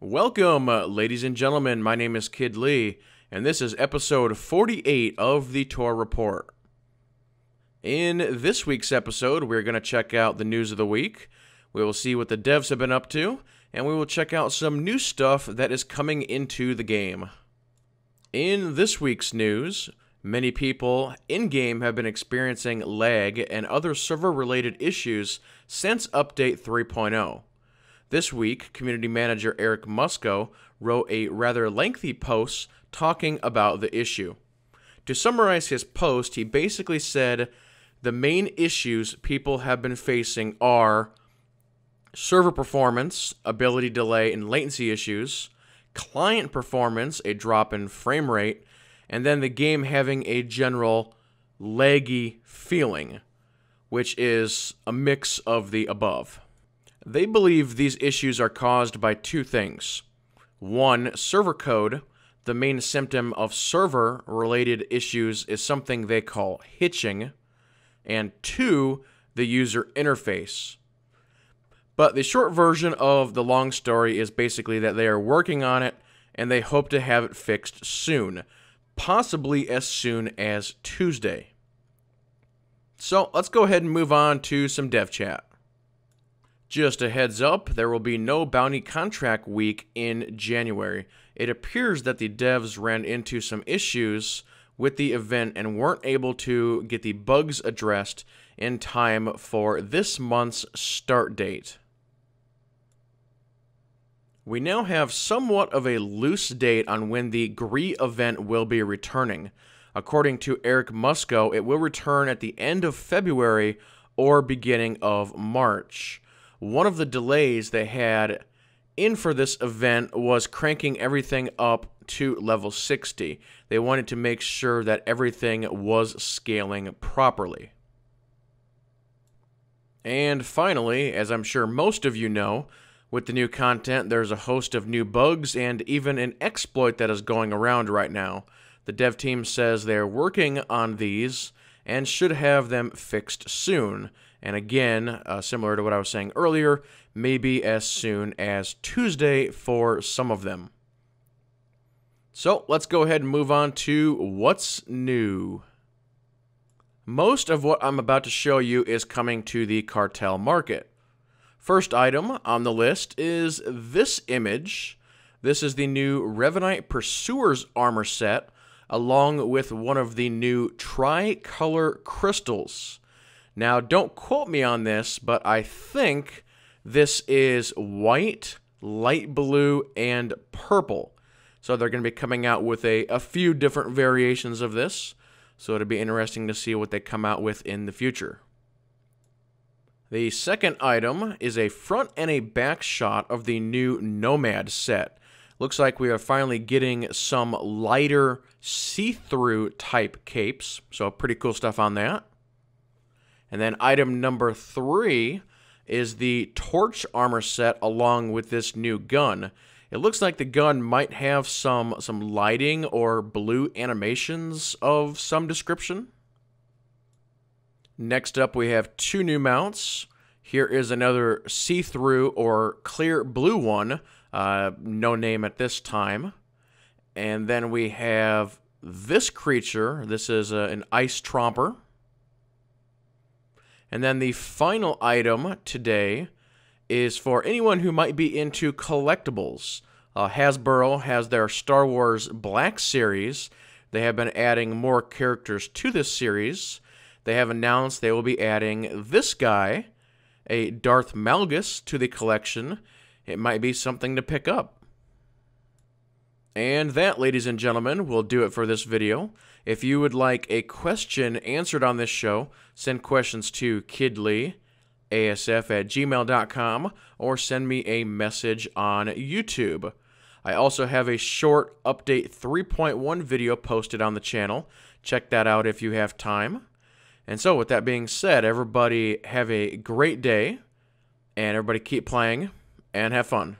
Welcome, ladies and gentlemen. My name is KidLee, and this is episode 48 of the TOR Report. In this week's episode, we're going to check out the news of the week. We will see what the devs have been up to, and we will check out some new stuff that is coming into the game. In this week's news, many people in-game have been experiencing lag and other server-related issues since Update 3.0. This week, community manager Eric Musco wrote a rather lengthy post talking about the issue. To summarize his post, he basically said the main issues people have been facing are server performance, ability delay and latency issues, client performance, a drop in frame rate, and then the game having a general laggy feeling, which is a mix of the above. They believe these issues are caused by two things. One, server code. The main symptom of server-related issues is something they call hitching. And two, the user interface. But the short version of the long story is basically that they are working on it and they hope to have it fixed soon, possibly as soon as Tuesday. So let's go ahead and move on to some dev chat. Just a heads up, there will be no bounty contract week in January. It appears that the devs ran into some issues with the event and weren't able to get the bugs addressed in time for this month's start date. We now have somewhat of a loose date on when the GRE event will be returning. According to Eric Musco, it will return at the end of February or beginning of March. One of the delays they had in for this event was cranking everything up to level 60. They wanted to make sure that everything was scaling properly. And finally, as I'm sure most of you know, with the new content, there's a host of new bugs and even an exploit that is going around right now. The dev team says they're working on these and should have them fixed soon. And again, similar to what I was saying earlier, maybe as soon as Tuesday for some of them. So let's go ahead and move on to what's new. Most of what I'm about to show you is coming to the cartel market. First item on the list is this image. This is the new Revenite Pursuer's armor set, along with one of the new tricolor crystals. Now, don't quote me on this, but I think this is white, light blue, and purple. So they're going to be coming out with a few different variations of this. So it'll be interesting to see what they come out with in the future. The second item is a front and a back shot of the new Nomad set. Looks like we are finally getting some lighter see-through type capes. So pretty cool stuff on that. And then item number 3 is the torch armor set along with this new gun. It looks like the gun might have some lighting or blue animations of some description. Next up, we have 2 new mounts. Here is another see-through or clear blue one. No name at this time. And then we have this creature. This is an ice tromper. And then the final item today is for anyone who might be into collectibles. Hasbro has their Star Wars Black Series. They have been adding more characters to this series. They have announced they will be adding this guy, a Darth Malgus, to the collection. It might be something to pick up. And that, ladies and gentlemen, will do it for this video. If you would like a question answered on this show, send questions to kidleeasf@gmail.com or send me a message on YouTube. I also have a short Update 3.1 video posted on the channel. Check that out if you have time. And so with that being said, everybody have a great day, and everybody keep playing and have fun.